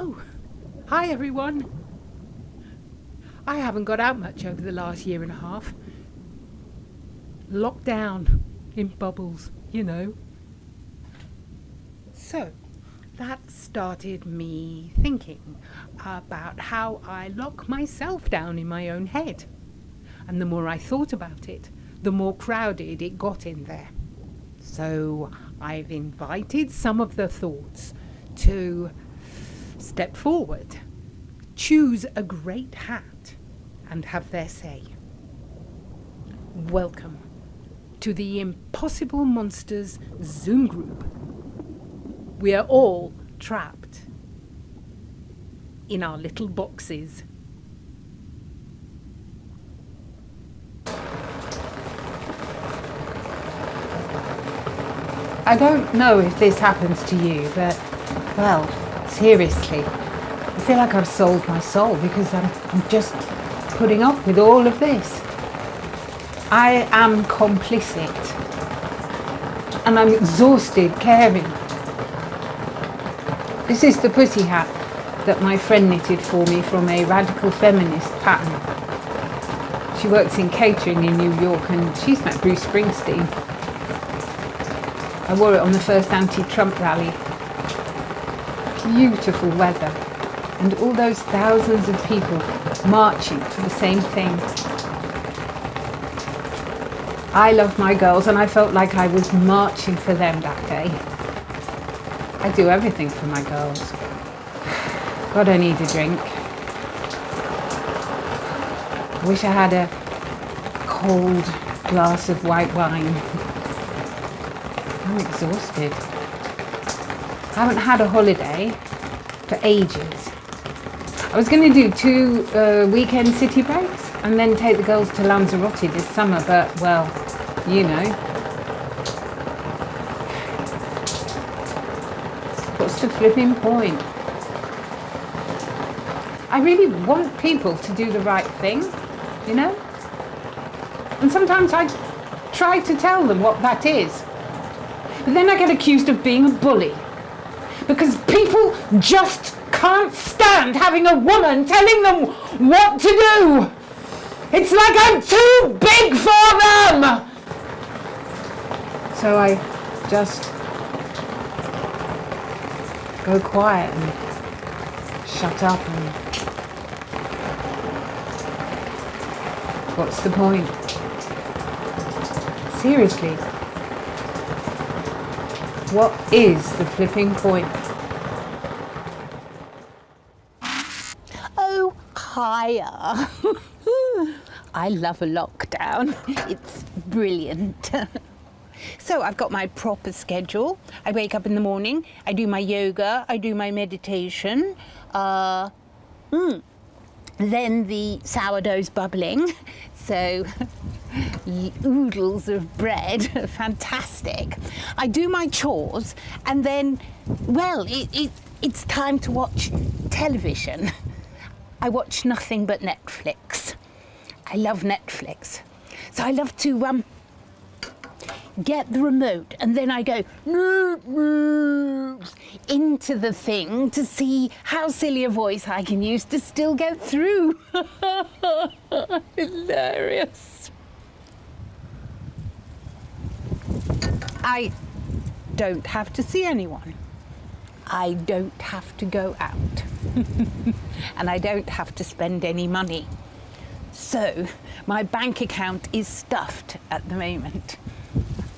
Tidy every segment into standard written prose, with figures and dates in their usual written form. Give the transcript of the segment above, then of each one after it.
Oh, hi everyone. I haven't got out much over the last year and a half. Locked down in bubbles, you know. So, that started me thinking about how I lock myself down in my own head. And the more I thought about it, the more crowded it got in there. So I've invited some of the thoughts to step forward, choose a great hat, and have their say. Welcome to the Impossible Monsters Zoom group. We are all trapped in our little boxes. I don't know if this happens to you, but, well, seriously, I feel like I've sold my soul because I'm just putting up with all of this. I am complicit, and I'm exhausted caring. This is the pussy hat that my friend knitted for me from a radical feminist pattern. She works in catering in New York, and she's met Bruce Springsteen. I wore it on the first anti-Trump rally. Beautiful weather, and all those thousands of people marching for the same thing. I love my girls, and I felt like I was marching for them that day. I do everything for my girls. God, I need a drink. I wish I had a cold glass of white wine. I'm exhausted. I haven't had a holiday for ages. I was going to do 2 weekend city breaks and then take the girls to Lanzarote this summer, but, well, you know. What's the flipping point? I really want people to do the right thing, you know? And sometimes I try to tell them what that is. But then I get accused of being a bully. Because people just can't stand having a woman telling them what to do. It's like I'm too big for them. So I just go quiet and shut up and what's the point? Seriously. What is the flipping point? Oh, hiya. I love a lockdown. It's brilliant. So I've got my proper schedule. I wake up in the morning, I do my yoga, I do my meditation. Then the sourdough's bubbling, so oodles of bread, fantastic. I do my chores, and then, well, it's time to watch television. I watch nothing but Netflix. I love Netflix. So I love to get the remote, and then I go into the thing to see how silly a voice I can use to still get through. Hilarious. I don't have to see anyone. I don't have to go out. And I don't have to spend any money. So my bank account is stuffed at the moment.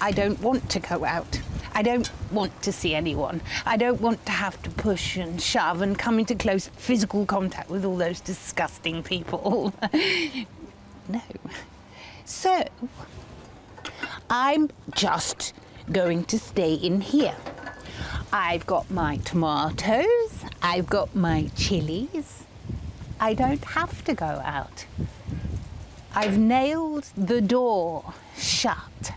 I don't want to go out. I don't want to see anyone. I don't want to have to push and shove and come into close physical contact with all those disgusting people. No. So I'm just going to stay in here. I've got my tomatoes, I've got my chilies. I don't have to go out. I've nailed the door shut,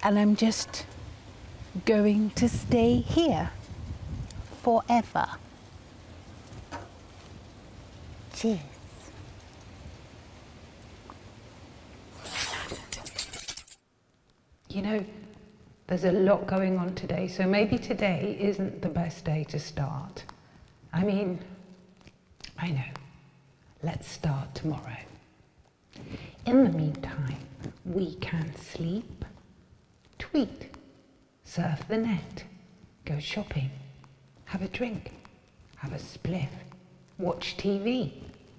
and I'm just going to stay here forever. Cheers. You know, there's a lot going on today, so maybe today isn't the best day to start. I mean, I know. Let's start tomorrow. In the meantime, we can sleep, tweet, surf the net, go shopping, have a drink, have a spliff, watch TV,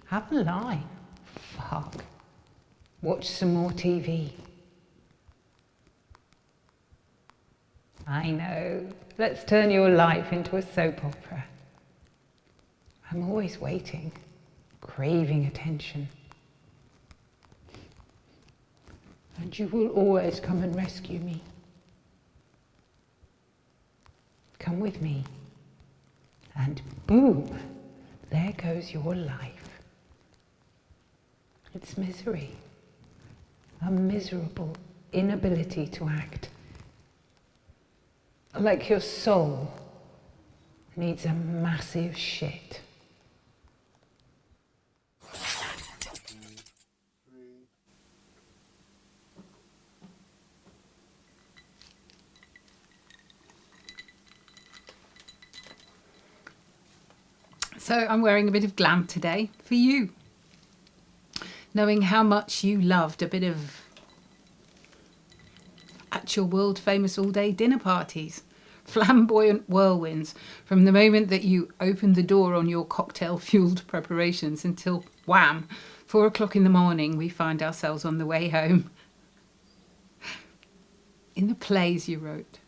have a lie, fuck, watch some more TV. I know, let's turn your life into a soap opera. I'm always waiting, craving attention. And you will always come and rescue me. Come with me. And boom, there goes your life. It's misery. A miserable inability to act. Like your soul needs a massive shit. So I'm wearing a bit of glam today for you. Knowing how much you loved a bit of at your world famous all day dinner parties. Flamboyant whirlwinds from the moment that you opened the door on your cocktail fueled preparations until wham, 4 o'clock in the morning we find ourselves on the way home. In the plays you wrote,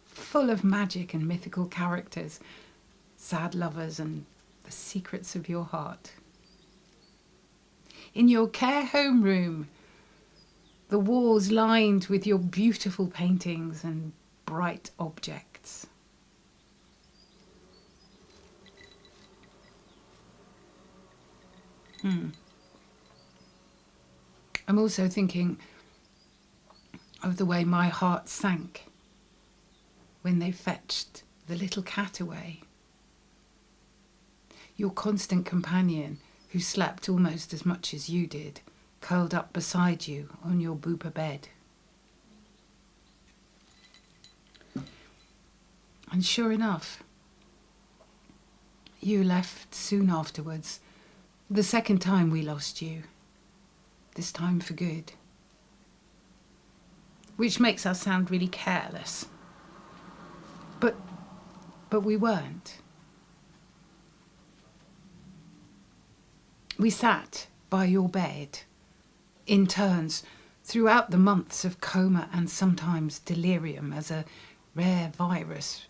full of magic and mythical characters, sad lovers and the secrets of your heart. In your care home room, the walls lined with your beautiful paintings and bright objects. I'm also thinking of the way my heart sank when they fetched the little cat away. Your constant companion, who slept almost as much as you did, curled up beside you on your bupa bed. And sure enough, you left soon afterwards, the second time we lost you, this time for good. Which makes us sound really careless. But we weren't. We sat by your bed in turns throughout the months of coma and sometimes delirium as a rare virus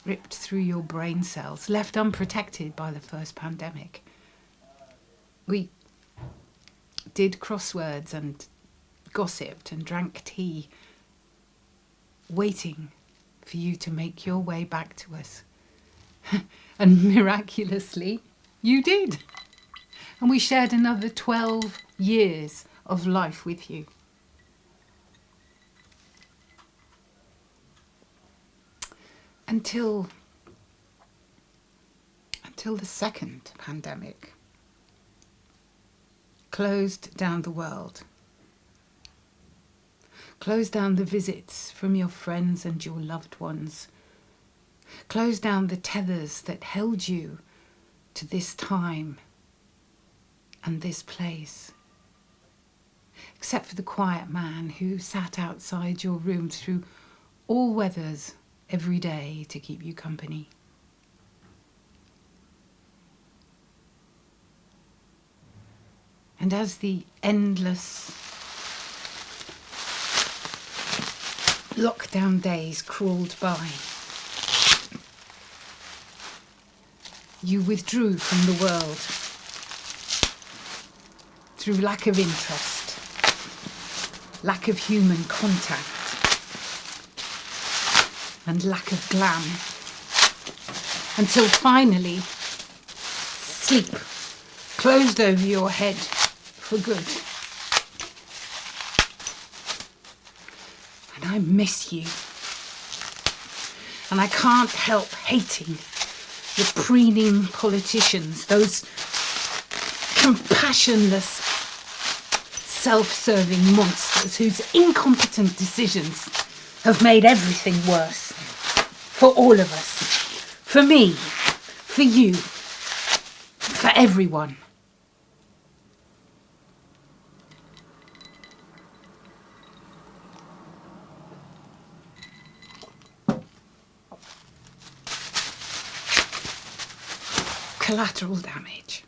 ripped through your brain cells, left unprotected by the first pandemic. We did crosswords and gossiped and drank tea, waiting for you to make your way back to us. And miraculously, you did. And we shared another 12 years of life with you. Until the second pandemic closed down the world. Closed down the visits from your friends and your loved ones. Closed down the tethers that held you to this time and this place. Except for the quiet man who sat outside your room through all weathers every day to keep you company. And as the endless lockdown days crawled by, you withdrew from the world through lack of interest, lack of human contact, and lack of glam, until finally sleep closed over your head for good. And I miss you. And I can't help hating the preening politicians, those compassionless, self-serving monsters whose incompetent decisions have made everything worse. For all of us. For me. For you. For everyone. Collateral damage.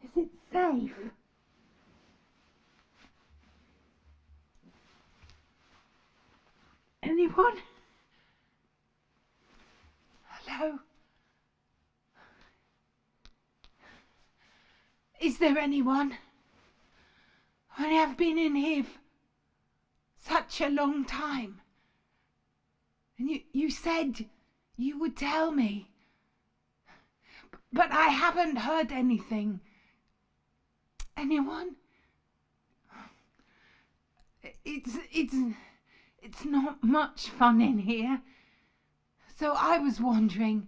Is it safe? Anyone? Hello? Is there anyone? I have been in here for such a long time. And you said you would tell me. But I haven't heard anything. Anyone? It's not much fun in here. So I was wondering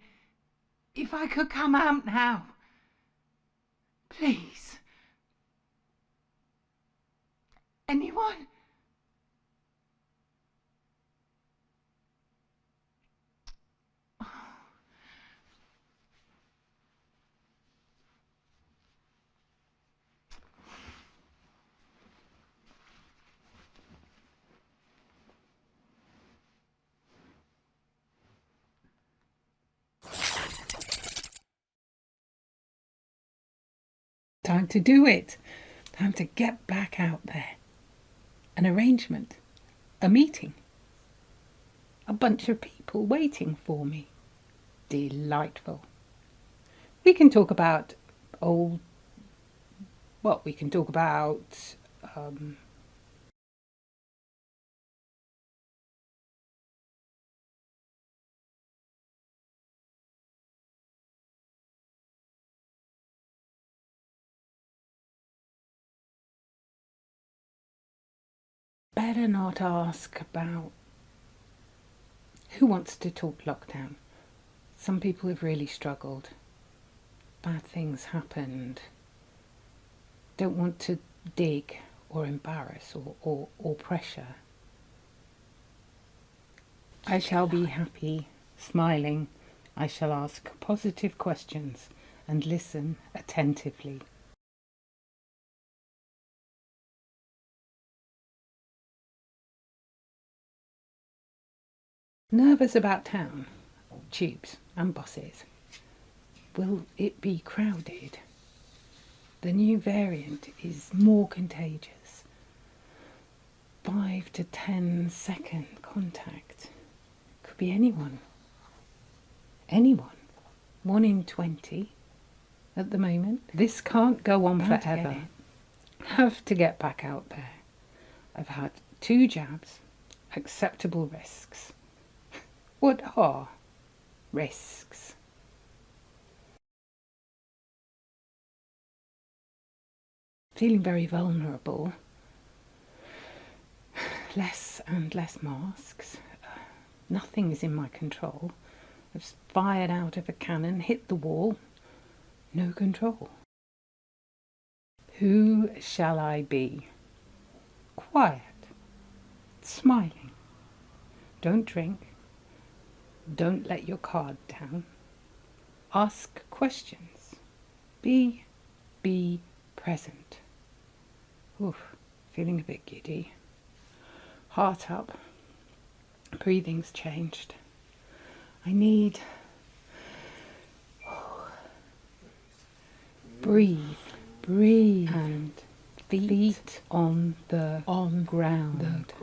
if I could come out now. Please. Anyone? Time to do it. Time to get back out there. An arrangement. A meeting. A bunch of people waiting for me. Delightful. We can talk about we can talk about better not ask about who wants to talk lockdown. Some people have really struggled. Bad things happened. Don't want to dig or embarrass or pressure. I shall be happy, smiling. I shall ask positive questions and listen attentively. Nervous about town, tubes and buses. Will it be crowded? The new variant is more contagious. 5 to 10 second contact. Could be anyone. Anyone. 1 in 20 at the moment. This can't go on forever. Have to get back out there. I've had 2 jabs. Acceptable risks. What are risks? Feeling very vulnerable. Less and less masks. Nothing is in my control. I've fired out of a cannon, hit the wall. No control. Who shall I be? Quiet. Smiling. Don't drink. Don't let your guard down. Ask questions. Be present. Oof, feeling a bit giddy. Heart up. Breathing's changed. I need... Breathe. And feet on the ground.